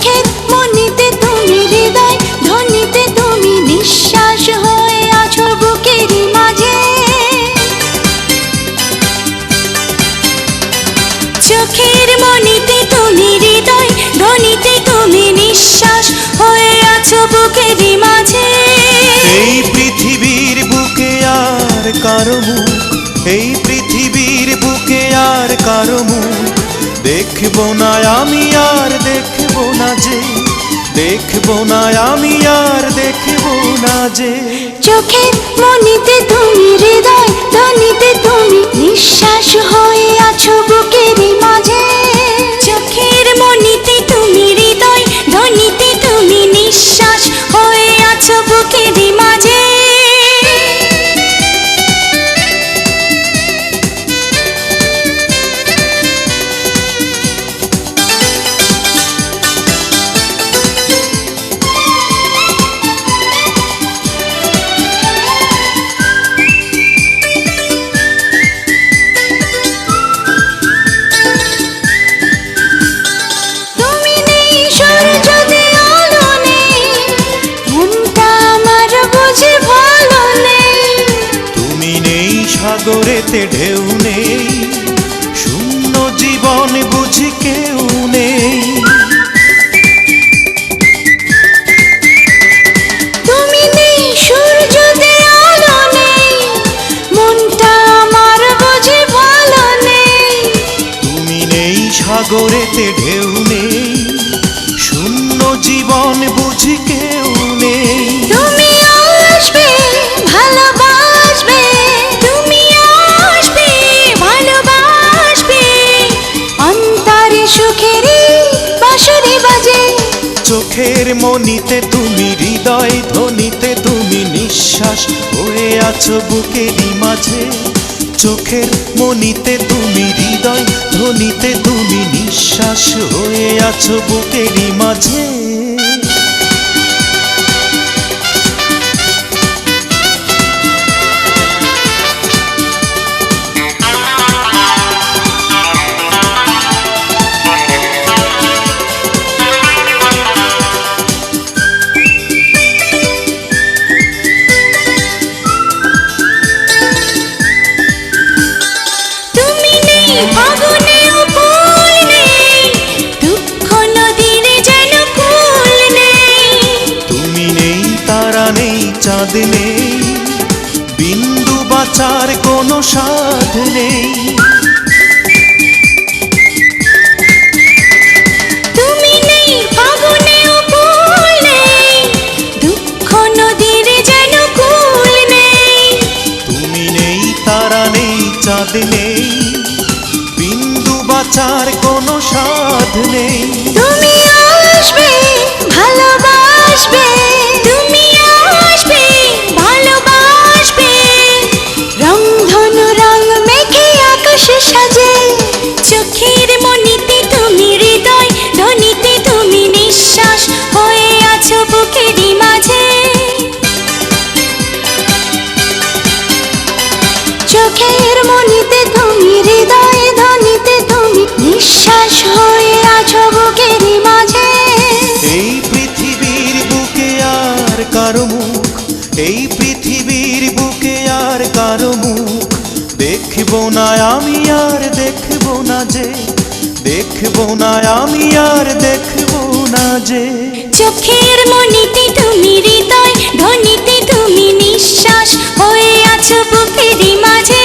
চোখের মনিতে তুমি হৃদয় ধ্বনিতে তুমি নিঃশ্বাস হয়ে আছো বুকেরই মাঝে। চোখের মনিতে তুমি হৃদয় ধ্বনিতে তুমি নিঃশ্বাস হয়ে আছো বুকেরই মাঝে। এই পৃথিবীর বুকে আর কারো মুখ, এই পৃথিবীর বুকে আর কারো মুখ দেখবো না আমি আর দেখবো না যে, দেখবো না আমি আর দেখবো না যে। চোখের মনিতে তুমি হৃদয় ধ্বনিতে তুমি নিঃশ্বাস হয়ে আছো বুকেরই মাঝে। চোখের মনিতে তুমি হৃদয় ধ্বনিতে তুমি নিঃশ্বাস হয়ে আছো বুকেরই মাঝে। সাগরেতে ঢেউ নেই, শূন্য জীবন বুঝি কেউ নেই। তুমি নেই সূর্যতে আলো নেই, মনটা আমার বুঝি ভালো নেই। তুমি নেই সাগরেতে ঢেউ নেই, শূন্য জীবন বুঝি কেউ নেই। তুমি আসবে ভালোবাসবে, তুমি আসবে ভালোবাসবে, অন্তরে সুখেরই বাঁশরি বাজে। চোখের মনিতে তুমি হৃদয় ধ্বনিতে তুমি নিঃশ্বাস হয়ে আছো বুকেরই মাঝে। চোখের মনিতে তুমি হৃদয় ধ্বনিতে তুমি নিঃশ্বাস হয়ে আছো বুকেরই মাঝে। ফাগুনেও ফুল নেই, দুঃখ নদীর যেন কুল নেই। তুমি নেই তারা নেই চাঁদ নেই, বিন্দু বাঁচার কোনো সাধ নেই। তুমি নেই ফাগুনেও ফুল নেই, দুঃখ নদীর যেন কুল নেই। তুমি নেই তারা নেই চাঁদ নেই, বাঁচার কোনো সাধ নেই। তুমি আসবে ভালোবাসবে, তুমি আসবে ভালোবাসবে, রংধনু রং মেখে আকাশ সাজে। চোখের মনিতে তুমি হৃদয় ধ্বনিতে তুমি নিঃশ্বাস হয়ে আছো বুকেরই মাঝে। চোখের মনিতে তুমি হৃদয় ধ্বনিতে তুমি নিঃশ্বাস হয়ে আছো বুকেরই মাঝে। এই পৃথিবীর বুকে আর কারো মুখ, এই পৃথিবীর বুকে আর কারো মুখ দেখবো না আমি আর দেখবো না যে, দেখবো না আমি আর দেখবো না যে। চোখের মনিতে তুমি হৃদয় ধ্বনিতে তুমি নিঃশ্বাস হয়ে আছো বুকেরই মাঝে।